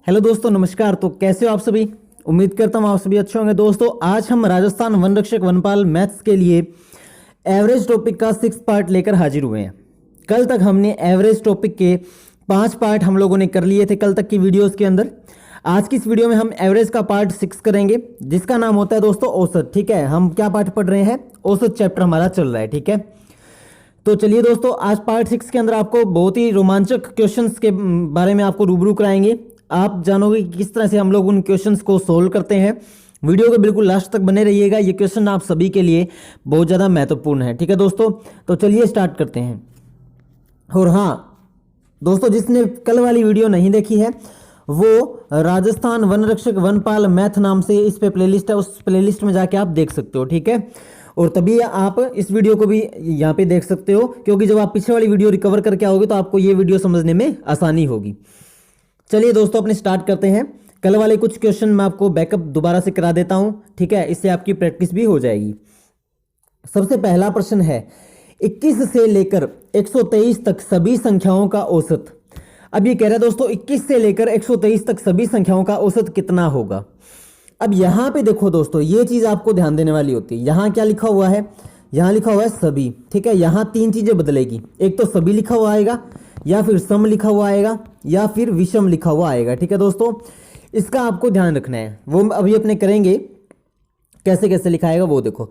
Hello दोस्तों, नमस्कार। तो कैसे हो आप सभी? उम्मीद करता हूँ आप सभी अच्छे होंगे। दोस्तों, आज हम राजस्थान वन रक्षक वनपाल मैथ्स के लिए एवरेज टॉपिक का 6 पार्ट लेकर हाजिर हुए हैं। कल तक हमने एवरेज टॉपिक के 5 पार्ट हम लोगों ने कर लिए थे कल तक की वीडियोस के अंदर। आज की इस वीडियो में हम एवरेज का पार्ट 6 करेंगे, जिसका नाम होता है दोस्तों औसत। ठीक है, हम क्या पार्ट पढ़ रहे हैं? औसत चैप्टर हमारा चल रहा है। ठीक है, तो चलिए दोस्तों, आज पार्ट 6 के अंदर आपको बहुत ही रोमांचक क्वेश्चंस के बारे में आपको रूबरू कराएंगे। आप जानोगे कि किस तरह से हम लोग उन क्वेश्चंस को सोल्व करते हैं। वीडियो के बिल्कुल लास्ट तक बने रहिएगा, ये क्वेश्चन आप सभी के लिए बहुत ज़्यादा महत्वपूर्ण है। ठीक है दोस्तों, तो चलिए स्टार्ट करते हैं। और हाँ दोस्तों, जिसने कल वाली वीडियो नहीं देखी है वो राजस्थान वन रक्षक वनपाल मैथ नाम से इस पे प्लेलिस्ट है, उस प्लेलिस्ट में जाके आप देख सकते हो। ठीक है, और तभी आप इस वीडियो को भी यहाँ पे देख सकते हो, क्योंकि जब आप पीछे वाली वीडियो रिकवर करके आओगे तो आपको ये वीडियो समझने में आसानी होगी। चलिए दोस्तों, अपने स्टार्ट करते हैं। कल वाले कुछ क्वेश्चन मैं आपको बैकअप दोबारा से करा देता हूं। ठीक है, इससे आपकी प्रैक्टिस भी हो जाएगी। सबसे पहला प्रश्न है, 21 से लेकर 123 तक सभी संख्याओं का औसत। अब ये कह रहा है दोस्तों, 21 से लेकर 123 तक सभी संख्याओं का औसत कितना होगा। अब यहां पे देखो दोस्तों, ये चीज आपको ध्यान देने वाली होती है। यहां क्या लिखा हुआ है? यहां लिखा हुआ है सभी। ठीक है, यहां 3 चीजें बदलेगी। एक तो सभी लिखा हुआ आएगा, या फिर सम लिखा हुआ आएगा, या फिर विषम लिखा हुआ आएगा। ठीक है दोस्तों, इसका आपको ध्यान रखना है। वो अभी अपने करेंगे, कैसे कैसे लिखा आएगा वो देखो।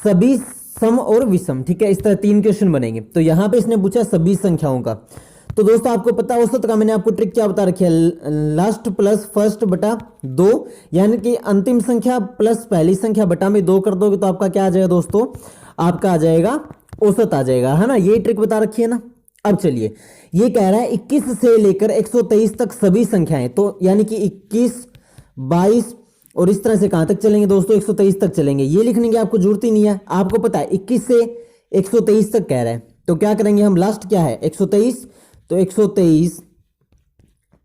सभी, सम और विषम। ठीक है, इस तरह 3 क्वेश्चन बनेंगे। तो यहां पे इसने पूछा सभी संख्याओं का। तो दोस्तों आपको पता है औसत का मैंने आपको ट्रिक क्या बता रखी है? लास्ट प्लस फर्स्ट बटा 2, यानी कि अंतिम संख्या प्लस पहली संख्या बटा में 2 कर दोगे तो आपका क्या आ जाएगा दोस्तों? आपका आ जाएगा औसत आ जाएगा, है ना। ये ट्रिक बता रखी है ना। अब चलिए, ये कह रहा है 21 से लेकर 123 तक सभी संख्याएं, तो यानी कि 21, 22 और इस तरह से कहां तक चलेंगे दोस्तों? 123 तक चलेंगे। ये लिखने की आपको जरूरत ही नहीं है, आपको पता है 21 से 123 तक कह रहा है। तो क्या करेंगे हम? लास्ट क्या है? 123। तो 123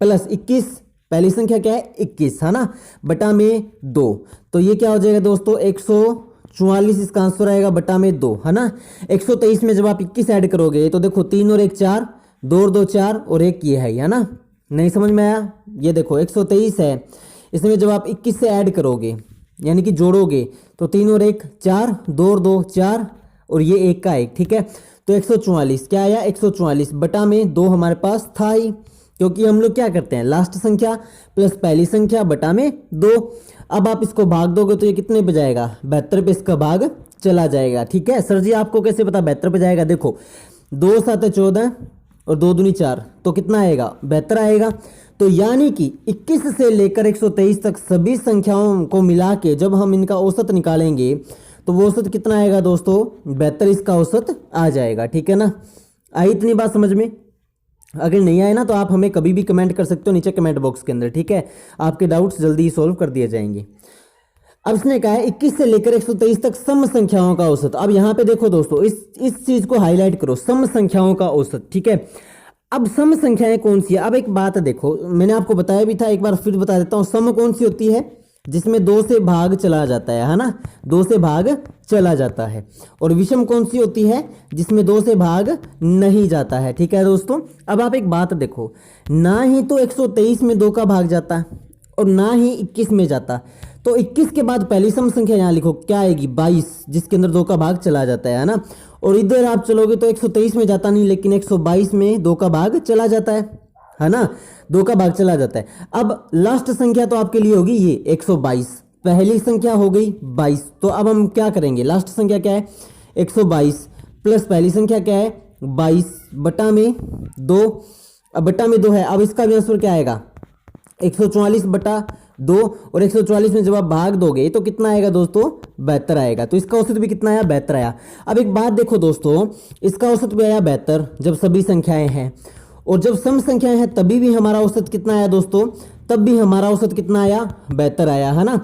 प्लस 21, पहली संख्या क्या है? 21, है ना, बटा में 2। तो ये क्या हो जाएगा दोस्तों? 144 इसका आंसर आएगा, बटा में 2, है ना। 123 में जब आप 21 ऐड करोगे तो देखो 3 और 1 4, 2 और 2 4 और 1 ये है ना। नहीं समझ में आया? ये देखो 123 है, इसमें जब आप 21 से ऐड करोगे यानी कि जोड़ोगे तो 3 और 1 4, 2 और 2 4 और ये 1 का 1। ठीक है, तो 144 क्या आया? 144 बटा में 2 हमारे पास था ही, क्योंकि हम लोग क्या करते हैं? लास्ट संख्या प्लस पहली संख्या बटा में 2। अब आप इसको भाग दोगे तो ये कितने पे जाएगा? 72 पे इसका भाग चला जाएगा। ठीक है सर जी, आपको कैसे पता 72 पे जाएगा? देखो 2 7 14 और 2 दूनी 4, तो कितना आएगा? 72 आएगा। तो यानी कि 21 से लेकर 123 तक सभी संख्याओं को मिला के जब हम इनका औसत निकालेंगे तो वो औसत कितना आएगा दोस्तों? 72 इसका औसत आ जाएगा। ठीक है ना, आई इतनी बात समझ में? अगर नहीं आए ना तो आप हमें कभी भी कमेंट कर सकते हो नीचे कमेंट बॉक्स के अंदर। ठीक है, आपके डाउट्स जल्दी ही सॉल्व कर दिए जाएंगे। अब इसने कहा है 21 से लेकर 123 तक सम संख्याओं का औसत। अब यहां पे देखो दोस्तों, इस चीज को हाईलाइट करो, सम संख्याओं का औसत। ठीक है, अब सम संख्याएं कौन सी है? अब एक बात देखो, मैंने आपको बताया भी था, एक बार फिर बता देता हूं। सम कौन सी होती है? जिसमें 2 से भाग चला जाता है ना, 2 से भाग चला जाता है। और विषम कौन सी होती है? जिसमें 2 से भाग नहीं जाता है। ठीक है दोस्तों, अब आप एक बात देखो, ना ही तो 123 में 2 का भाग जाता है और ना ही 21 में जाता। तो 21 के बाद पहली सम संख्या यहां लिखो, क्या आएगी? 22, जिसके अंदर 2 का भाग चला जाता है ना। और इधर आप चलोगे तो 123 में जाता नहीं, लेकिन 122 में 2 का भाग चला जाता है ना, 2 का भाग चला जाता है। अब लास्ट संख्या तो आपके लिए होगी ये 122, पहली संख्या हो गई 22। तो अब हम क्या करेंगे? लास्ट संख्या क्या है? 122 प्लस पहली संख्या क्या है? 22 बटा में 2। अब बटा में 2 है, अब इसका भी आंसर क्या आएगा? 144 बटा 2, और 144 में जब आप भाग दोगे तो कितना आएगा दोस्तों? 72 आएगा। तो इसका औसत भी कितना आया? 72 आया। अब एक बात देखो दोस्तों, इसका औसत भी आया 72 जब सभी संख्याएं हैं, और जब सम संख्याएं हैं तभी भी हमारा औसत कितना आया दोस्तों? तब भी हमारा औसत कितना आया? 72 आया, है ना।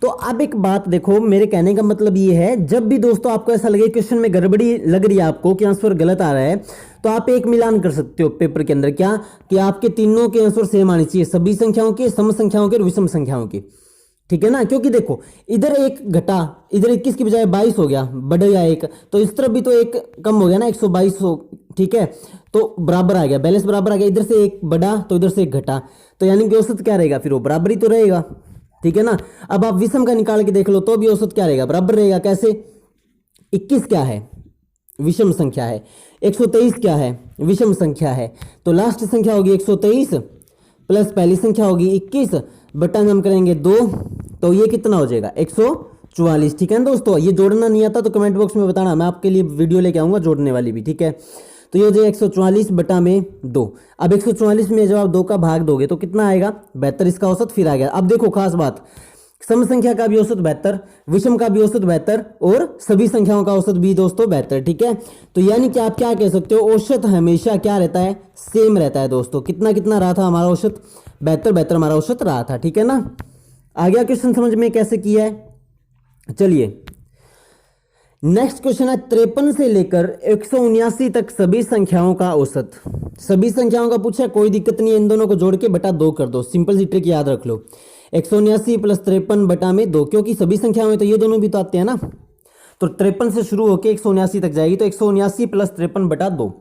तो अब एक बात देखो, मेरे कहने का मतलब ये है, जब भी दोस्तों आपको ऐसा लगे क्वेश्चन में गड़बड़ी लग रही है आपको कि आंसर गलत आ रहा है, तो आप एक मिलान कर सकते हो पेपर के अंदर। क्या? कि आपके तीनों के आंसर सेम आने चाहिए, सभी संख्याओं के, सम संख्याओं के और विषम संख्याओं के। ठीक है ना, क्योंकि देखो इधर एक घटा, इधर 21 की बजाय 22 हो गया, बढ़ गया एक, तो इस तरफ भी तो एक कम हो गया ना, 122 हो। ठीक है, तो बराबर आ गया, बैलेंस बराबर आ गया, इधर से एक बढ़ा तो इधर से एक घटा, तो यानी कि औसत क्या रहेगा, फिर वो बराबर ही तो रहेगा, ठीक है ना। अब आप विषम का निकाल के देख लो तो भी औसत क्या रहेगा, बराबर रहेगा। कैसे, 21 क्या है, विषम संख्या है, 123 क्या है, विषम संख्या है, तो लास्ट संख्या होगी 123 प्लस पहली संख्या होगी 21 बटा में हम करेंगे 2, तो ये कितना हो जाएगा 144, ठीक है ना दोस्तों। ये जोड़ना नहीं आता तो कमेंट बॉक्स में बताना, मैं आपके लिए वीडियो लेके आऊंगा जोड़ने वाली भी, ठीक है। तो ये हो जाएगा 144 बटा में 2। अब 144 में जब आप 2 का भाग दोगे तो कितना आएगा, 72, इसका औसत फिर आ गया। अब देखो खास बात, सम संख्या का भी औसत 72, विषम का भी औसत 72 और सभी संख्याओं का औसत भी दोस्तों 72, ठीक है। तो यानी कि आप क्या कह सकते हो, औसत हमेशा क्या रहता है, सेम रहता है दोस्तों। कितना कितना रहा था हमारा औसत, 72 हमारा औसत रहा था, ठीक है ना। आ गया क्वेश्चन समझ में कैसे किया है। चलिए नेक्स्ट क्वेश्चन है, 53 से लेकर 179 तक सभी संख्याओं का औसत। सभी संख्याओं का पूछा, कोई दिक्कत नहीं है, इन दोनों को जोड़ के बटा 2 कर दो, सिंपल सी ट्रिक याद रख लो। 179 प्लस 53 बटा में 2, क्योंकि सभी संख्याओं में तो ये दोनों भी तो आते हैं ना, तो 53 से शुरू होकर 179 तक जाएगी, तो 179 प्लस 53 बटा 2।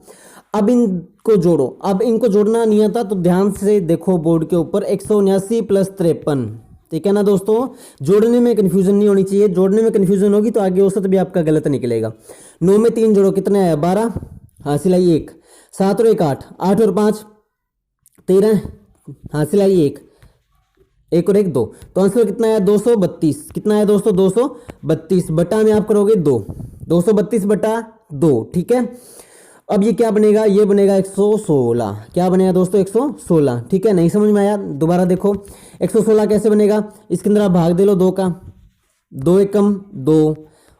अब इनको जोड़ो, अब इनको जोड़ना नहीं आता तो ध्यान से देखो बोर्ड के ऊपर, 179 प्लस 53, ठीक है ना दोस्तों। जोड़ने में कंफ्यूजन नहीं होनी चाहिए, जोड़ने में कंफ्यूजन होगी तो आगे औसत भी आपका गलत निकलेगा। 9 में 3 जोड़ो कितना है, 12, हासिल आई 1, 7 और 1 8, 8 और 5 13, हासिल आई 1, 1 और 1 2, तो आंसर कितना है 232। कितना है दोस्तों 232 बटा में आप करोगे 2, 232 बटा 2, ठीक है। अब ये क्या बनेगा, ये बनेगा 116, क्या बनेगा दोस्तों 116, ठीक है। नहीं समझ में आया दोबारा देखो, 116 कैसे बनेगा, इसके अंदर आप भाग दे लो 2 का, 2 एकम 2,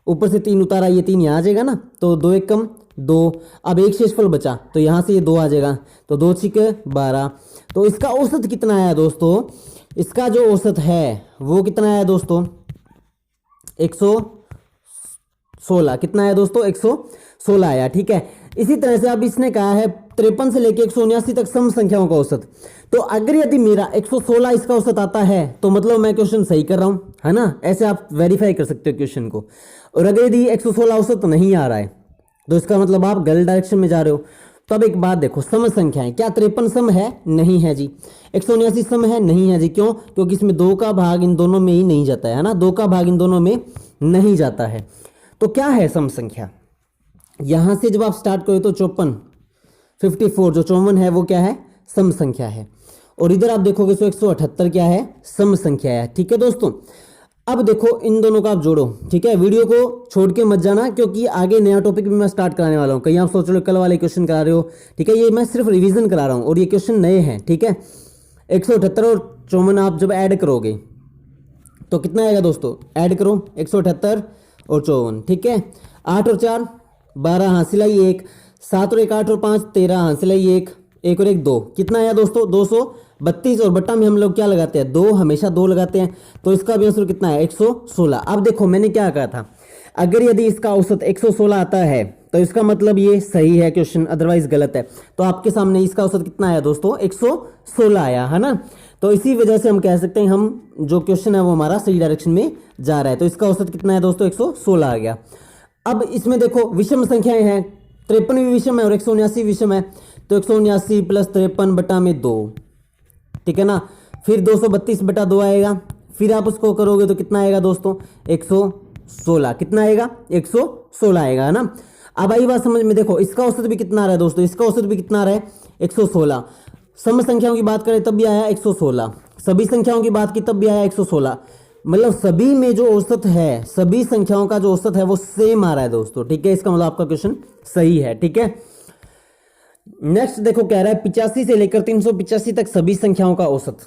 ऊपर से 3 उतारा, ये 3 यहाँ आ जाएगा ना, तो 2 एकम 2, अब एक शेषफल बचा तो यहाँ से ये 2 आ जाएगा, तो 2 छिके 12। तो इसका औसत कितना आया दोस्तों, इसका जो औसत है वो कितना आया दोस्तों 116, कितना आया दोस्तों 116 आया, ठीक है। इसी तरह से अब इसने कहा है 53 से लेकर 179 तक सम संख्याओं का औसत। तो अगर यदि मेरा 116 इसका औसत आता है तो मतलब मैं क्वेश्चन सही कर रहा हूं, है ना। ऐसे आप वेरीफाई कर सकते हो क्वेश्चन को। और अगर यदि 116 औसत नहीं आ रहा है तो इसका मतलब आप गलत डायरेक्शन में जा रहे हो। तो अब एक बात देखो, सम संख्याएं, क्या 53 सम है, नहीं है जी। 179 सम है, नहीं है जी। क्यों, क्योंकि इसमें 2 का भाग इन दोनों में ही नहीं जाता है ना, 2 का भाग इन दोनों में नहीं जाता है। तो क्या है सम संख्या, यहां से जब आप स्टार्ट करो तो 54 जो 54 है वो क्या है, सम संख्या है। और इधर आप देखोगे तो 178 क्या है, सम संख्या है, ठीक है दोस्तों। अब देखो इन दोनों का आप जोड़ो, ठीक है। वीडियो को छोड़ के मत जाना, क्योंकि आगे नया टॉपिक भी मैं स्टार्ट कराने वाला हूं। कहीं आप सोच रहे हो कल वाले क्वेश्चन करा रहे हो, ठीक है, ये मैं सिर्फ रिवीजन करा रहा हूं और ये क्वेश्चन नए हैं, ठीक है। 178 और 54 आप जब ऐड करोगे तो कितना आएगा दोस्तों, ऐड करो 178 और 54, ठीक है। 8 और 4 12, हासिल आई 1, 7 और 1 8 और 5 13, हासिल आई 1, 1 और 1 2, कितना आया दोस्तों 232। और बट्टा में हम लोग क्या लगाते हैं, 2, हमेशा 2 लगाते हैं, तो इसका भी आंसर कितना है 116। अब देखो मैंने क्या कहा था, अगर यदि इसका औसत 116 आता है तो इसका मतलब ये सही है क्वेश्चन, अदरवाइज गलत है। तो आपके सामने इसका औसत कितना आया दोस्तों 116 आया, है ना। तो इसी वजह से हम कह सकते हैं हम जो क्वेश्चन है वो हमारा सही डायरेक्शन में जा रहा है। तो इसका औसत कितना है दोस्तों 116 आ गया। अब इसमें देखो विषम संख्याएं हैं, 53 भी विषम है और 179 विषम है, तो 179 प्लस 53 बटा में 2, ठीक है ना। फिर 232 बटा 2 आएगा, फिर आप उसको करोगे तो कितना आएगा दोस्तों 116, कितना आएगा 116 आएगा, है ना। अब आई बात समझ में, देखो इसका औसत भी कितना आ रहा है दोस्तों, इसका औसत भी कितना आ रहा है 116। सम संख्याओं की बात करें तब भी आया 116, सभी संख्याओं की बात की तब भी आया 116, मतलब सभी में जो औसत है, सभी संख्याओं का जो औसत है वो सेम आ रहा है दोस्तों, ठीक है। इसका मतलब आपका क्वेश्चन सही है, ठीक है। नेक्स्ट देखो कह रहा है 85 से लेकर 385 तक सभी संख्याओं का औसत।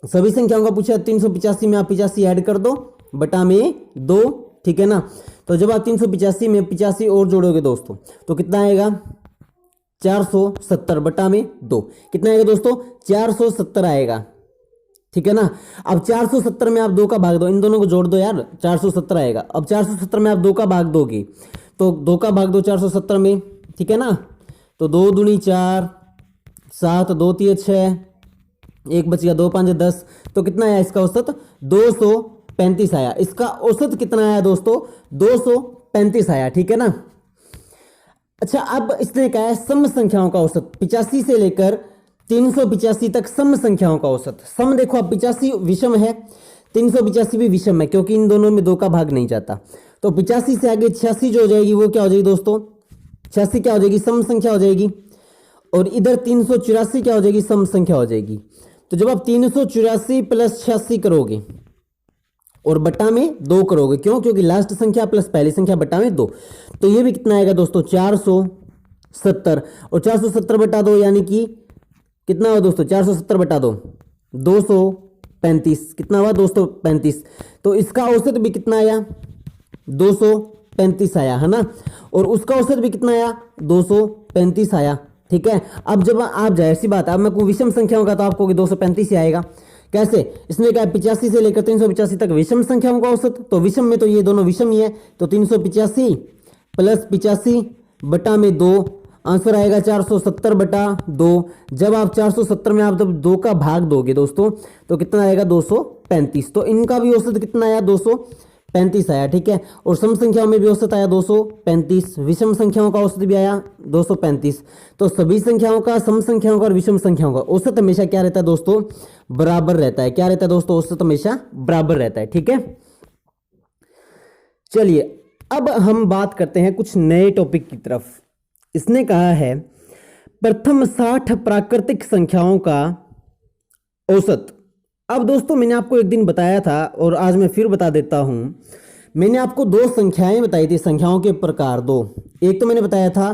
सभी संख्याओं का पूछा, 385 में आप 85 ऐड कर दो बटा में 2, ठीक है ना। तो जब आप 385 में 85 और जोड़ोगे दोस्तों तो कितना आएगा 470 बटा में 2, कितना आएगा दोस्तों 470 आएगा, ठीक है ना। अब 470 में आप 2 का भाग दो, इन दोनों को जोड़ दो यार, 470 आएगा। अब 470 में आप 2 का भाग दोगे तो 2 का भाग दो 470 में, ठीक है ना। तो 2 दूनी 4, 7 2 3 6, 1 बच गया, 2 5 10, तो कितना आया इसका औसत 235 आया। इसका औसत कितना आया दोस्तों 235 आया, ठीक है ना। अच्छा, अब इसने कहा है सम संख्याओं का औसत, 85 से लेकर 385 तक सम संख्याओं का औसत। सम देखो, अब 85 विषम है, 385 भी विषम है, क्योंकि इन दोनों में 2 का भाग नहीं जाता। तो 85 से आगे 86 जो हो जाएगी वो क्या हो जाएगी दोस्तों, 86 क्या हो जाएगी, सम संख्या हो जाएगी। और इधर 384 क्या हो जाएगी, सम संख्या हो जाएगी। तो जब आप 384 प्लस 86 करोगे और बटा में 2 करोगे, क्यों, क्योंकि लास्ट संख्या प्लस पहली संख्या बटा में 2, तो ये भी कितना आएगा दोस्तों, 470। और 470 बटा 2 यानी कि कितना हुआ दोस्तों, 470 बटा 2 235, कितना हुआ 235। तो इसका औसत भी कितना आया, 235 आया, है ना। और उसका औसत भी कितना आया, 235 आया, ठीक है। अब जब आप, जाहिर सी बात है, अब मैं कोई विषम संख्याओं का तो आपको 235 ही आएगा। कैसे, इसने कहा 85 से लेकर 385 तक विषम संख्याओं का औसत, तो विषम में तो ये दोनों विषम ही है, तो 385 प्लस 85 बटा में 2, आंसर आएगा 470 बटा 2। जब आप 470 में आप जब 2 का भाग दोगे दोस्तों तो कितना आएगा, 235। तो इनका भी औसत कितना आया, 235 आया, ठीक है। और सम संख्याओं में भी औसत आया 235, विषम संख्याओं का औसत भी आया 235। तो सभी संख्याओं का, सम संख्याओं का और विषम संख्याओं का औसत हमेशा क्या रहता है दोस्तों, बराबर रहता है। क्या रहता है दोस्तों, औसत हमेशा बराबर रहता है, ठीक है। चलिए अब हम बात करते हैं कुछ नए टॉपिक की तरफ। इसने कहा है प्रथम 60 प्राकृतिक संख्याओं का औसत। अब दोस्तों मैंने आपको एक दिन बताया था और आज मैं फिर बता देता हूं, मैंने आपको 2 संख्याएं बताई थी, संख्याओं के प्रकार 2। एक तो मैंने बताया था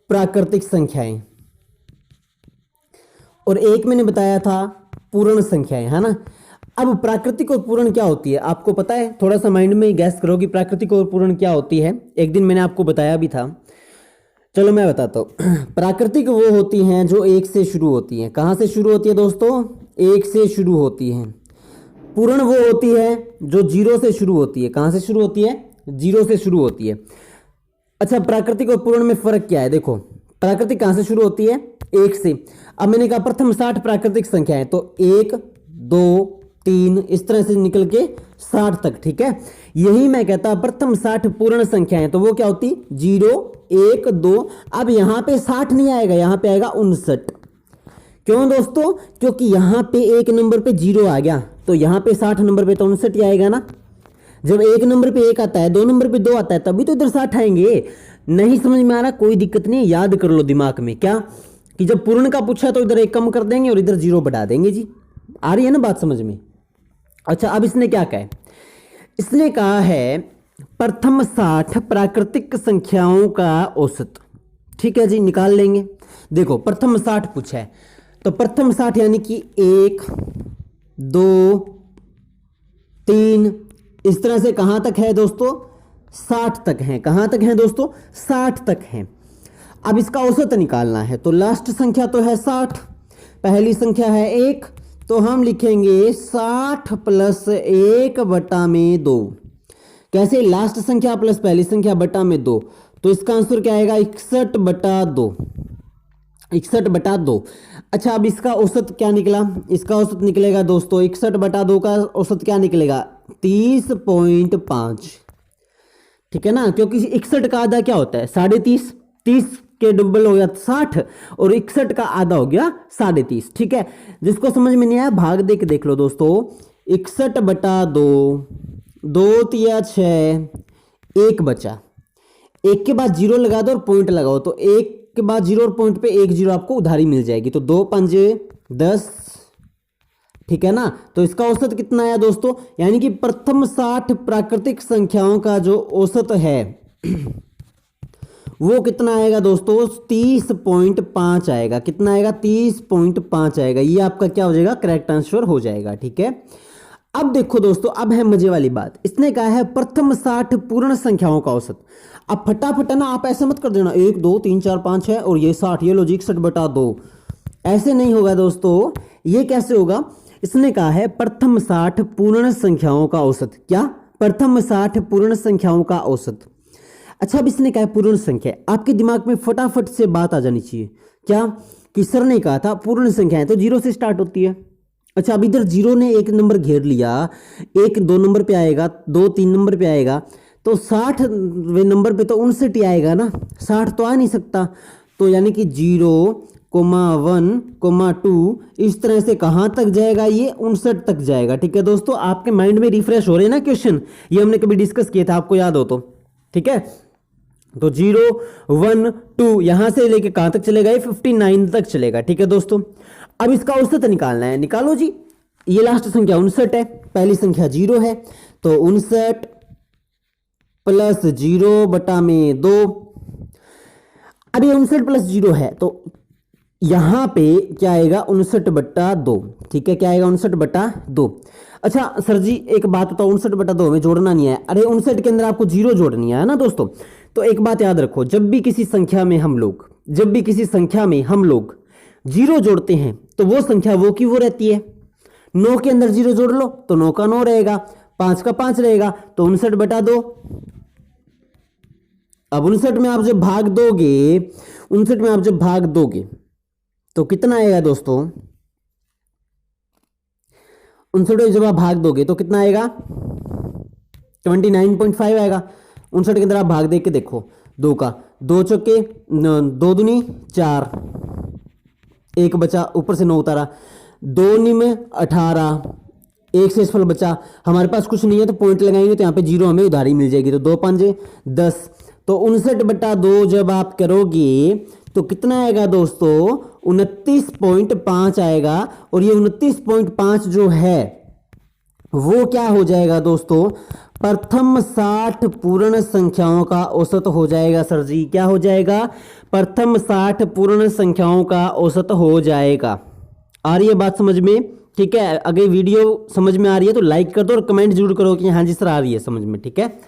प्राकृतिक संख्याएं और एक मैंने बताया था पूर्ण संख्याएं, है ना। अब प्राकृतिक और पूर्ण क्या होती है आपको पता है, थोड़ा सा माइंड में गैस करो कि प्राकृतिक और पूर्ण क्या होती है। एक दिन मैंने आपको बताया भी था, चलो मैं बताता हूँ। प्राकृतिक वो होती हैं जो 1 से शुरू होती हैं। कहाँ से शुरू होती है दोस्तों, 1 से शुरू होती हैं। पूर्ण वो होती है जो 0 से शुरू होती है। कहाँ से शुरू होती है, 0 से शुरू होती है। अच्छा, प्राकृतिक और पूर्ण में फर्क क्या है, देखो प्राकृतिक कहाँ से शुरू होती है, 1 से। अब मैंने कहा प्रथम 60 प्राकृतिक संख्याएं, तो 1 2 3 इस तरह से निकल के 60 तक, ठीक है। यही मैं कहता प्रथम 60 पूर्ण संख्याएं, तो वो क्या होती, 0 1 2। अब यहां पे 60 नहीं आएगा, यहां पे आएगा 59। क्यों दोस्तों, क्योंकि यहां पे एक नंबर पे 0 आ गया, तो यहां पे 60 नंबर पे तो 59 ही आएगा ना। जब एक नंबर पे 1 आता है, 2 नंबर पे 2 आता है, तभी तो इधर 60 आएंगे। नहीं समझ में आ रहा, कोई दिक्कत नहीं, याद कर लो दिमाग में, क्या कि जब पूर्ण का पूछा तो इधर 1 कम कर देंगे और इधर 0 बढ़ा देंगे जी। आ रही है ना बात समझ में। अच्छा, अब इसने क्या कहा है, इसने कहा है प्रथम 60 प्राकृतिक संख्याओं का औसत, ठीक है जी, निकाल लेंगे। देखो प्रथम 60 पूछा है, तो प्रथम 60 यानी कि 1 2 3 इस तरह से कहां तक है दोस्तों, 60 तक है। कहां तक है दोस्तों, 60 तक है। अब इसका औसत निकालना है, तो लास्ट संख्या तो है 60, पहली संख्या है 1, तो हम लिखेंगे 60 प्लस 1 बटा में 2। कैसे, लास्ट संख्या प्लस पहली संख्या बटा में 2, तो इसका आंसर क्या आएगा, 61 बटा 2, 61 बटा 2। अच्छा, अब इसका औसत क्या निकला, इसका औसत निकलेगा दोस्तों 61 बटा 2 का औसत क्या निकलेगा, 30.5, ठीक है ना। क्योंकि 61 का आधा क्या होता है, 30.5, 30 के डबल हो गया 60 और 61 का आधा हो गया 30.5, ठीक है। जिसको समझ में नहीं आया भाग दे के देख लो दोस्तों, 61 बटा 2, 2 तिया 6, 1 बचा, 1 के बाद 0 लगा दो और पॉइंट लगाओ, तो 1 के बाद 0 और पॉइंट पे 1 0 आपको उधारी मिल जाएगी, तो 2 5 10, ठीक है ना। तो इसका औसत कितना आया दोस्तों, यानी कि प्रथम 60 प्राकृतिक संख्याओं का जो औसत है वो कितना आएगा दोस्तों, 30.5 आएगा। कितना आएगा, 30.5 आएगा। ये आपका क्या हो जाएगा, करेक्ट आंसर हो जाएगा, ठीक है। अब देखो दोस्तों, अब है मजे वाली बात। इसने कहा है प्रथम 60 पूर्ण संख्याओं का औसत। अब फटाफट ना, आप ऐसे मत कर देना 1 2 3 4 5 है और ये 60, ये लो जी 61 बटा 2, ऐसे नहीं होगा दोस्तों। ये कैसे होगा, इसने कहा है प्रथम 60 पूर्ण संख्याओं का औसत। क्या, प्रथम 60 पूर्ण संख्याओं का औसत। अच्छा, अब इसने कहा है पूर्ण संख्या। आपके दिमाग में फटाफट से बात आ जानी चाहिए, क्या कि सर ने कहा था पूर्ण संख्याएं तो 0 से स्टार्ट होती है। अच्छा, अब इधर 0 ने 1 नंबर घेर लिया, 1 2 नंबर पे आएगा, 2 3 नंबर पे आएगा, तो 60वें नंबर पे तो 59 ही आएगा ना, 60 तो आ नहीं सकता। तो यानी कि 0,1,2 इस तरह से कहाँ तक जाएगा, ये 59 तक जाएगा। ठीक है दोस्तों, आपके माइंड में रिफ्रेश हो रहे हैं ना क्वेश्चन, ये हमने कभी डिस्कस किए थे, आपको याद हो तो। ठीक है, तो 0,1,2 यहां से लेके कहां तक चलेगा, ये 59 तक चलेगा। ठीक है दोस्तों, अब इसका औसत निकालना है, निकालो जी। ये लास्ट संख्या 59 है, पहली संख्या 0 है, तो 59 प्लस 0 बटा में 2। अब ये 59 प्लस 0 है, तो यहां पे क्या आएगा, 59 बटा 2। ठीक है, क्या आएगा, 59 बटा 2। अच्छा सर जी एक बात बताओ, 59 बटा 2 में जोड़ना नहीं है। अरे 59 के अंदर आपको 0 जोड़नी है ना दोस्तों। तो एक बात याद रखो, जब भी किसी संख्या में हम लोग 0 जोड़ते हैं तो वो संख्या वो की वो रहती है। 9 के अंदर 0 जोड़ लो तो 9 का 9 रहेगा, 5 का 5 रहेगा, तो 59 बटा 2। अब 59 में आप जब भाग दोगे तो कितना आएगा दोस्तों, 59 में जब आप भाग दोगे तो कितना आएगा, 29.5 आएगा। 59 के अंदर आप भाग दे के देखो, 2 का 2 चौके 2 दूनी 4, 1 बचा, ऊपर से 9 उतारा, 2 निम 18, 1 शेषफल बचा। हमारे पास कुछ नहीं है तो पॉइंट लगाएंगे तो यहाँ पे 0 हमें उधारी मिल जाएगी, तो 2 5 10। तो 59 बटा 2 जब आप करोगे तो कितना आएगा दोस्तों, 29.5 आएगा। और ये 29.5 जो है वो क्या हो जाएगा दोस्तों, प्रथम 60 पूर्ण संख्याओं का औसत हो जाएगा। सर जी क्या हो जाएगा, प्रथम 60 पूर्ण संख्याओं का औसत हो जाएगा। आ रही है बात समझ में? ठीक है, अगर वीडियो समझ में आ रही है तो लाइक कर दो और कमेंट जरूर करो कि हाँ जी सर आ रही है समझ में। ठीक है,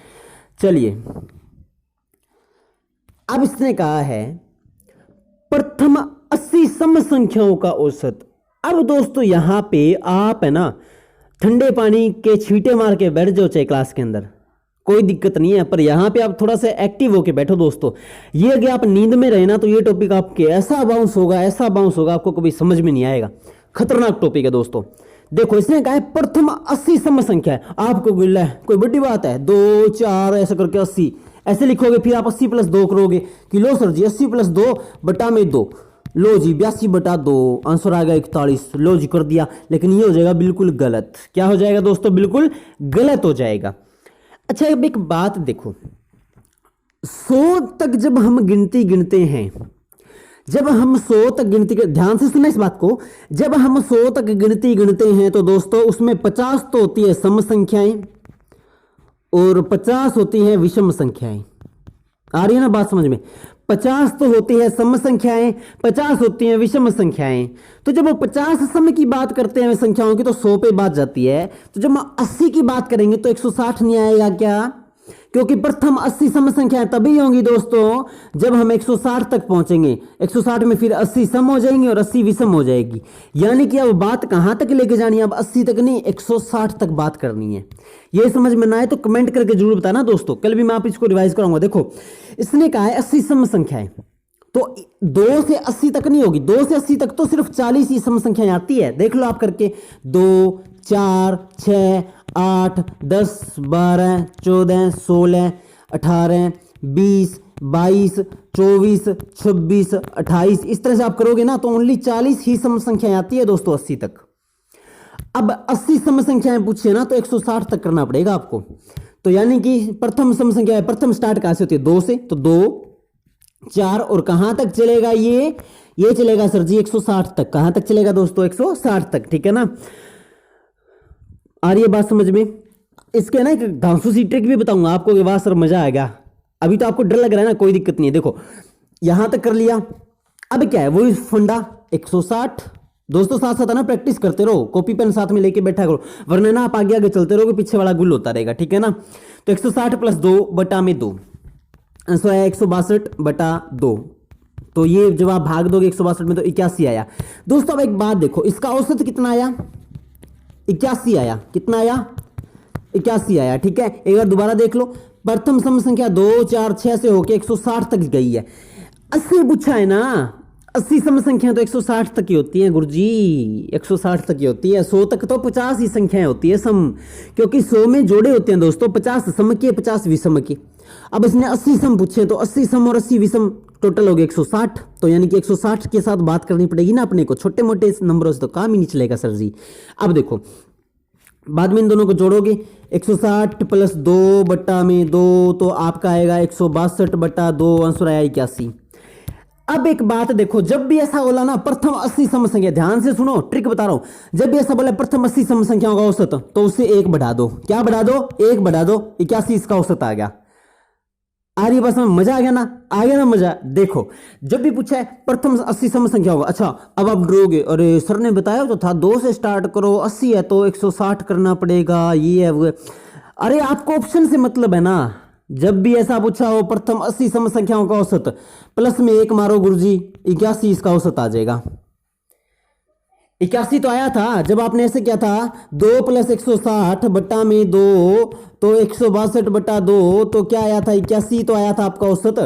चलिए अब इसने कहा है प्रथम 80 सम संख्याओं का औसत। अब दोस्तों यहां पे आप है ना ठंडे पानी के छींटे मार के बैठ जाओ चाहे क्लास के अंदर, कोई दिक्कत नहीं है, पर यहां पे आप थोड़ा सा एक्टिव होके बैठो दोस्तों। ये अगर आप नींद में रहे ना तो ये टॉपिक आपके ऐसा बाउंस होगा आपको कभी समझ में नहीं आएगा। खतरनाक टॉपिक है दोस्तों। देखो इसने कहा है प्रथम 80 सम संख्या है, आपको गिल्ला है कोई बड़ी बात है, 2 4 ऐसा करके 80 ऐसे लिखोगे, फिर आप 80 प्लस 2 करोगे कि लो सर जी 80 प्लस 2 बटा में 2, लो जी 82 बटा 2, आंसर आ गया 41। लो जी कर दिया, लेकिन ये हो जाएगा बिल्कुल गलत। क्या हो जाएगा दोस्तों, बिल्कुल गलत हो जाएगा। अच्छा अब एक बात देखो, 100 तक जब हम गिनती गिनते हैं, जब हम 100 तक गिनती, ध्यान से सुना इस बात को, जब हम 100 तक गिनती गिनते हैं तो दोस्तों उसमें 50 तो होती है सम संख्याएं और 50 होती हैं विषम संख्याएं। आ रही है ना बात समझ में? 50 तो होती है सम संख्याएं, 50 होती हैं विषम संख्याएं। तो जब वो 50 सम की बात करते हैं संख्याओं की तो 100 पे बात जाती है। तो जब हम 80 की बात करेंगे तो 160 नहीं आएगा क्या? क्योंकि प्रथम 80 सम संख्याएं तभी होंगी दोस्तों जब हम 160 तक पहुंचेंगे। 160 में फिर 80 सम हो जाएंगे और 80 विषम हो जाएगी। यानी कि अब बात कहां तक लेके जानी है, अब 80 तक नहीं 160 तक बात करनी है। ये समझ में ना आए तो कमेंट करके जरूर बताना दोस्तों, कल भी मैं आप इसको रिवाइज कराऊंगा। देखो इसने कहा है 80 सम संख्याएं, तो 2 से 80 तक नहीं होगी, 2 से 80 तक तो सिर्फ 40 ही सम संख्याएं आती है। देख लो आप करके, 2 4 6 8 10 12 14 16 18 20 22 24 26 28 इस तरह से आप करोगे ना तो ओनली 40 ही सम संख्याएं आती है दोस्तों 80 तक। अब 80 सम संख्याएं पूछिए ना तो 160 तक करना पड़ेगा आपको। तो यानी कि प्रथम सम संख्या है, प्रथम स्टार्ट कहां से होती है, 2 से, तो 2 4 और कहां तक चलेगा ये चलेगा सर जी 160 तक। कहां तक चलेगा दोस्तों, 160 तक। ठीक है ना, आ रही है बात समझ में? इसके ना एक धांसू सी ट्रिक भी बताऊंगा आपको कि वाह सर मजा आ गया। अभी तो आपको डर लग रहा है ना, कोई दिक्कत नहीं है। देखो यहां तक कर लिया, अब क्या है वही फंडा 160 दोस्तों, साथ साथ ना प्रैक्टिस करते रहो, कॉपी पेन साथ में लेके बैठा करो, वरना ना आप आगे आगे चलते रहोगे पीछे वाला गुल होता रहेगा। ठीक है ना, तो 160 प्लस 2 बटा में 2 आंसर आया 162 बटा 2। तो ये जब आप भाग दोगे 162 में तो 81 आया दोस्तों। अब एक बात देखो, इसका औसत कितना आया, 81 आया। कितना आया, 81 आया। ठीक है, एक बार दोबारा देख लो, प्रथम सम संख्या 2 4 6 से होके 160 तक गई है। 80 पूछा है ना, 80 सम संख्या तो 160 तक की होती है गुरुजी, 160 तक की होती है। 100 तक तो 50 ही संख्याएं होती है सम, क्योंकि 100 में जोड़े होते हैं दोस्तों, 50 सम के 50 विषम के। अब इसने 80 सम पूछे तो 80 सम और 80 विषम टोटल हो गए 160, तो यानी कि 160 के साथ बात करनी पड़ेगी ना अपने को, छोटे मोटे नंबरों से तो काम ही नहीं चलेगा सर जी। अब देखो बाद में इन दोनों को जोड़ोगे, 160 प्लस 2 बट्टा में 2 तो आपका आएगा 162 बट्टा 2, आंसर आया 81। अब एक बात देखो, जब भी ऐसा बोला ना प्रथम 80 सम संख्या, ध्यान से सुनो ट्रिक बता रहा हूं, जब भी ऐसा बोला प्रथम 80 सम संख्याओं का औसत तो उससे 1 बढ़ा दो। क्या बढ़ा दो? 1 बढ़ा दो, 81 इसका औसत आ गया। आ रही बस में मजा आ गया ना? आ गया ना मजा? देखो जब भी पूछा है प्रथम 80 सम संख्या होगा, अच्छा अब आप डरोगे, अरे सर ने बताया तो था 2 से स्टार्ट करो, 80 है तो 160 करना पड़ेगा, ये है वो है। अरे आपको ऑप्शन से मतलब है ना, जब भी ऐसा पूछा हो प्रथम 80 सम संख्याओं का औसत, प्लस में 1 मारो गुरुजी, 81 इसका औसत आ जाएगा। 81 तो आया था जब आपने ऐसे किया था, 2 प्लस 160 बट्टा में 2 तो 162 बट्टा 2, तो क्या आया था? 81 तो आया था आपका औसत।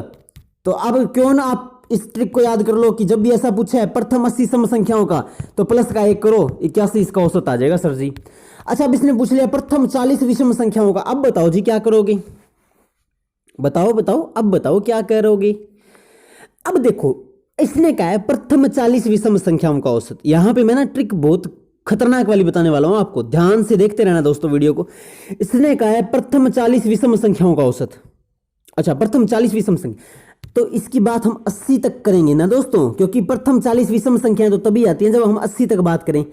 तो अब क्यों ना आप इस ट्रिक को याद कर लो कि जब भी ऐसा पूछा है प्रथम 80 सम संख्याओं का तो प्लस का 1 करो, 81 इसका औसत आ जाएगा सर जी। अच्छा अब इसने पूछ लिया प्रथम 40 विषम संख्याओं का, अब बताओ जी क्या करोगे? बताओ बताओ, अब बताओ क्या करोगे? अब देखो इसने कहा है प्रथम 40 विषम संख्याओं का औसत। यहां पे मैं ना ट्रिक बहुत खतरनाक वाली बताने वाला हूं आपको, ध्यान से देखते रहना दोस्तों वीडियो को। इसने कहा है प्रथम 40 विषम संख्याओं का औसत। अच्छा प्रथम 40 विषम संख्या, तो इसकी बात हम 80 तक करेंगे ना दोस्तों, क्योंकि प्रथम 40 विषम संख्याएं तो तभी आती हैं जब हम 80 तक बात करें,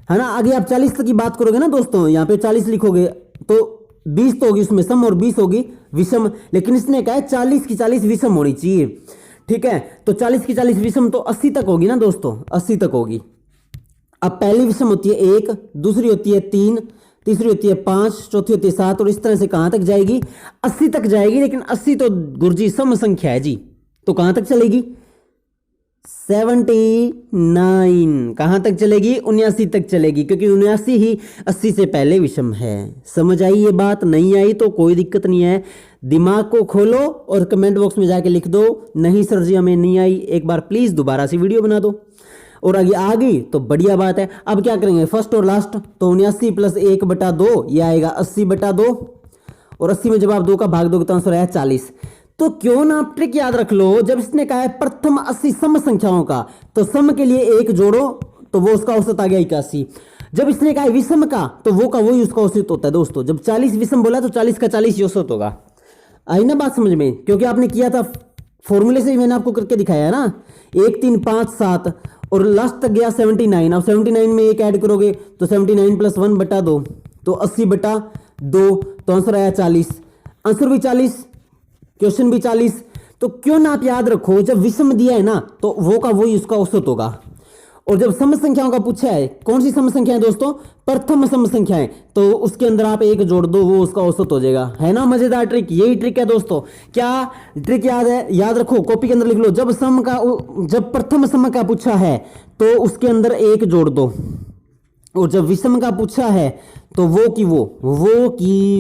है ना। आगे आप 40 तक की बात करोगे ना दोस्तों, यहाँ पे 40 लिखोगे तो 20 तो होगी उसमें सम और 20 होगी विषम, लेकिन इसने कहा है 40 की 40 विषम होनी चाहिए, ठीक है। तो 40 की 40 विषम तो 80 तक होगी ना दोस्तों, 80 तक होगी। अब पहली विषम होती है 1, दूसरी होती है 3, तीसरी होती है 5, चौथी होती है 7, और इस तरह से कहां तक जाएगी? 80 तक जाएगी। लेकिन 80 तो गुरुजी सम संख्या है जी, तो कहां तक चलेगी? 79। कहां तक चलेगी? 79 तक चलेगी, क्योंकि 79 ही 80 से पहले विषम है। समझ आई ये बात? नहीं आई तो कोई दिक्कत नहीं है, दिमाग को खोलो और कमेंट बॉक्स में जाके लिख दो, नहीं सर जी हमें नहीं आई, एक बार प्लीज दोबारा से वीडियो बना दो। और आगे आ गई तो बढ़िया बात है। अब क्या करेंगे फर्स्ट और लास्ट, तो 79 प्लस 1 बटा 2 ये आएगा 80 बटा 2, और 80 में जब आप 2 का भाग दोगे तो आंसर आया 40। तो क्यों ना आप ट्रिक याद रख लो, जब इसने कहा है प्रथम 80 सम संख्याओं का, तो सम के लिए 1 जोड़ो तो वो उसका औसत आ गया 81। जब इसने कहा है विषम का, तो वो का वही उसका औसत होता है दोस्तों। जब 40 विषम बोला तो 40 का 40 ही औसत होगा। आई ना बात समझ में? क्योंकि आपने किया था फॉर्मूले से ही मैंने आपको करके दिखाया है ना, 1 3 5 7 और लास्ट तक गया 79। अब 79 में 1 ऐड करोगे तो 79 प्लस 1 बटा 2 तो 80 बटा 2, तो आंसर आया 40। आंसर भी 40, क्वेश्चन भी 40। तो क्यों ना आप याद रखो, जब विषम दिया है ना तो वो का वही उसका औसत होगा। और जब सम संख्याओं का पूछा है, कौन सी सम संख्या है दोस्तों? प्रथम सम संख्या है, तो उसके अंदर आप 1 जोड़ दो, वो उसका औसत हो जाएगा। है ना मजेदार ट्रिक? यही ट्रिक है दोस्तों। क्या ट्रिक याद है? याद रखो, कॉपी के अंदर लिख लो। जब प्रथम सम का पूछा है तो उसके अंदर 1 जोड़ दो, और जब विषम का पूछा है तो वो की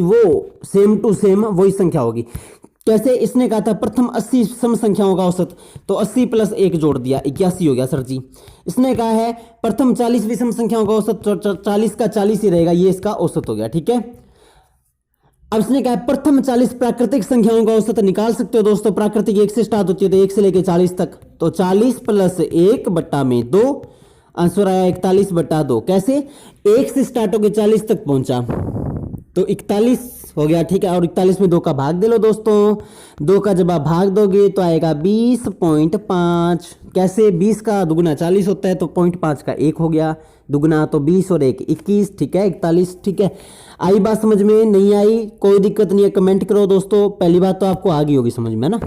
वो सेम टू सेम वही संख्या होगी। कैसे? इसने कहा था प्रथम 80 सम संख्याओं का औसत, तो 80 प्लस 1 जोड़ दिया 81 हो गया सर जी। इसने कहा है प्रथम 40 विषम संख्याओं का औसत, 40 का 40 ही रहेगा, ये इसका औसत हो गया, ठीक है। अब इसने कहा है प्रथम 40 प्राकृतिक संख्याओं का औसत निकाल सकते हो दोस्तों। प्राकृतिक 1 से स्टार्ट होती है, तो 1 से लेकर 40 तक, तो 40 प्लस 1 बट्टा में 2, आंसर आया 41 बट्टा 2। कैसे? 1 से स्टार्ट होकर 40 तक पहुंचा तो 41 हो गया, ठीक है। और 41 में 2 का भाग दे लो दोस्तों, 2 का जब आप भाग दोगे तो आएगा 20.5। कैसे? 20 का दुगुना 40 होता है, तो 0.5 का 1 हो गया, दुगुना तो 20 और 1 21, ठीक है, 41, ठीक है। आई बात समझ में? नहीं आई कोई दिक्कत नहीं है, कमेंट करो दोस्तों। पहली बात तो आपको आ गई होगी समझ में ना।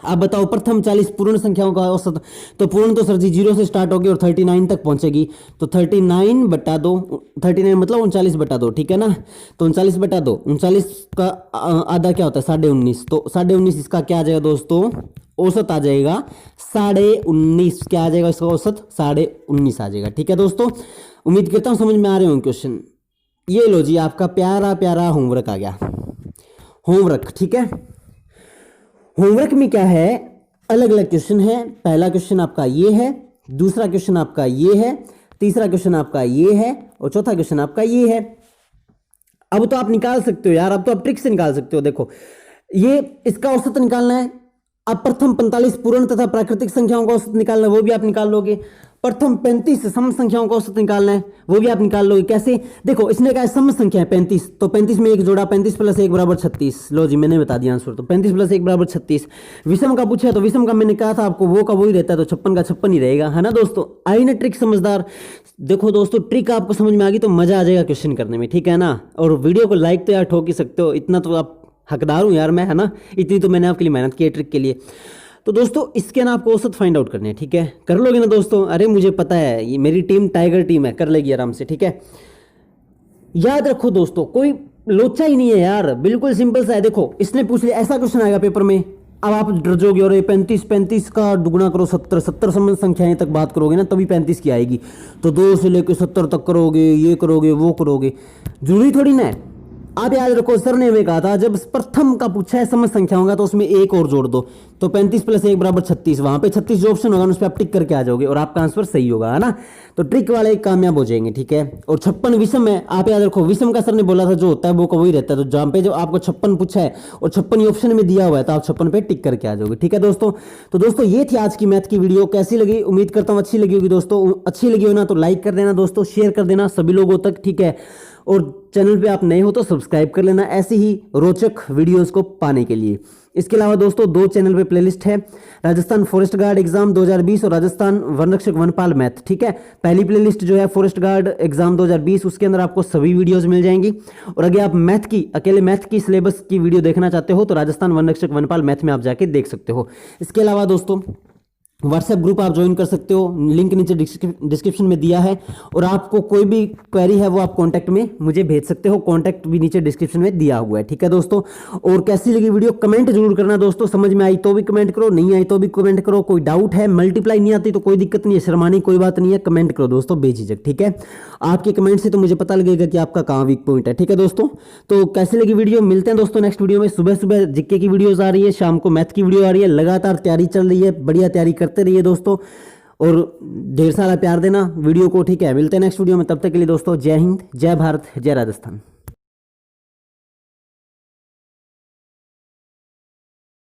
अब बताओ प्रथम 40 पूर्ण संख्याओं का औसत, तो पूर्ण तो सर जी 0 से स्टार्ट होगी और 39 तक पहुंचेगी, तो 39 बटा 2, 39 मतलब 39 बटा 2, ठीक है ना। तो 39 बटा 2, 39 का आधा क्या होता है? 19.5, तो 19.5 इसका क्या आ जाएगा दोस्तों? औसत आ जाएगा 19.5। क्या आ जाएगा इसका औसत? 19.5 आ जाएगा, ठीक है दोस्तों। उम्मीद करता हूँ समझ में आ रहे होंगे क्वेश्चन। ये लो जी आपका प्यारा प्यारा होमवर्क आ गया, होमवर्क, ठीक है। होमवर्क में क्या है? अलग अलग क्वेश्चन है। पहला क्वेश्चन आपका ये है, दूसरा क्वेश्चन आपका ये है, तीसरा क्वेश्चन आपका ये है और चौथा क्वेश्चन आपका ये है। अब तो आप निकाल सकते हो यार, अब तो आप ट्रिक से निकाल सकते हो। देखो ये इसका औसत निकालना है। अब प्रथम 45 पूर्ण तथा प्राकृतिक संख्याओं का औसत निकालना है, वो भी आप निकाल लोगे। प्रथम 35 सम संख्याओं का औसत निकालना है, वो भी आप निकाल लोगे। कैसे? देखो इसने कहा सम संख्या है 35, तो 35 में एक जोड़ा, 35 + 1 = 36। लो जी मैंने बता दिया आंसर, तो 35 + 1 = 36। विषम का पूछा तो विषम का मैंने कहा था आपको वो का वही रहता है, तो 56 का 56 ही रहेगा, है ना दोस्तों। आई ना ट्रिक समझदार। देखो दोस्तों ट्रिक आपको समझ में आ गई तो मजा आ जाएगा क्वेश्चन करने में, ठीक है ना। और वीडियो को लाइक तो यार ठोक ही सकते हो, इतना तो आप हकदार हूँ यार मैं, है ना। इतनी तो मैंने आपके लिए मेहनत की है ट्रिक के लिए। तो दोस्तों इसके ना आपको औसत फाइंड आउट करने हैं, ठीक है। कर लोगे ना दोस्तों? अरे मुझे पता है ये मेरी टीम टाइगर टीम है, कर लेगी आराम से, ठीक है। याद रखो दोस्तों कोई लोचा ही नहीं है यार, बिल्कुल सिंपल सा है। देखो इसने पूछ लिया, ऐसा क्वेश्चन आएगा पेपर में, अब आप डर जाओगे और 35 का दुगुना करो 70 सम संख्याएं तक बात करोगे ना तभी 35 की आएगी। तो 2 से लेकर 70 तक करोगे, ये करोगे वो करोगे, जरूरी थोड़ी ना है। आप याद रखो सर ने हमें कहा था जब प्रथम का पूछा है सम संख्या होगा तो उसमें एक और जोड़ दो, तो 35 + 1 = 36। वहां पे 36 जो ऑप्शन होगा उस पर आप टिक करके आ जाओगे और आपका आंसर सही होगा, है ना। तो ट्रिक वाले कामयाब हो जाएंगे, ठीक है। और 56 विषम है, आप याद रखो विषम का सर ने बोला था जो होता है वो का वही रहता है। तो जहां पे जो आपको 56 पूछा है और 56 ऑप्शन में दिया हुआ है तो आप 56 पे टिक करके आ जाओगे, ठीक है दोस्तों। तो दोस्तों ये थी आज की मैथ की वीडियो, कैसी लगी? उम्मीद करता हूँ अच्छी लगी होगी दोस्तों। अच्छी लगी हो ना तो लाइक कर देना दोस्तों, शेयर कर देना सभी लोगों तक, ठीक है। और चैनल पे आप नए हो तो सब्सक्राइब कर लेना ऐसी ही रोचक वीडियोस को पाने के लिए। इसके अलावा दोस्तों 2 चैनल पे प्लेलिस्ट है, राजस्थान फॉरेस्ट गार्ड एग्जाम 2020 और राजस्थान वन रक्षक वनपाल मैथ, ठीक है। पहली प्लेलिस्ट जो है फॉरेस्ट गार्ड एग्जाम 2020, उसके अंदर आपको सभी वीडियोस मिल जाएंगी। और अगर आप मैथ की अकेले मैथ की सिलेबस की वीडियो देखना चाहते हो तो राजस्थान वन रक्षक वनपाल मैथ में आप जाके देख सकते हो। इसके अलावा दोस्तों व्हाट्सएप ग्रुप आप ज्वाइन कर सकते हो, लिंक नीचे डिस्क्रिप्शन में दिया है। और आपको कोई भी क्वेरी है वो आप कांटेक्ट में मुझे भेज सकते हो, कांटेक्ट भी नीचे डिस्क्रिप्शन में दिया हुआ है, ठीक है दोस्तों। और कैसी लगी वीडियो कमेंट जरूर करना दोस्तों, समझ में आई तो भी कमेंट करो, नहीं आई तो भी कमेंट करो। कोई डाउट है, मल्टीप्लाई नहीं आती तो कोई दिक्कत नहीं है, शर्मानी कोई बात नहीं है, कमेंट करो दोस्तों बेझिझक, ठीक है। आपके कमेंट से तो मुझे पता लगेगा कि आपका कहाँ वीक पॉइंट है, ठीक है दोस्तों। तो कैसी लगी वीडियो, मिलते हैं दोस्तों नेक्स्ट वीडियो में। सुबह सुबह जीके की वीडियोज आ रही है, शाम को मैथ की वीडियो आ रही है, लगातार तैयारी चल रही है, बढ़िया तैयारी करते रहिए दोस्तों और ढेर सारा प्यार देना वीडियो को, ठीक है। मिलते हैं नेक्स्ट वीडियो में, तब तक के लिए दोस्तों जय हिंद, जय भारत, जय राजस्थान।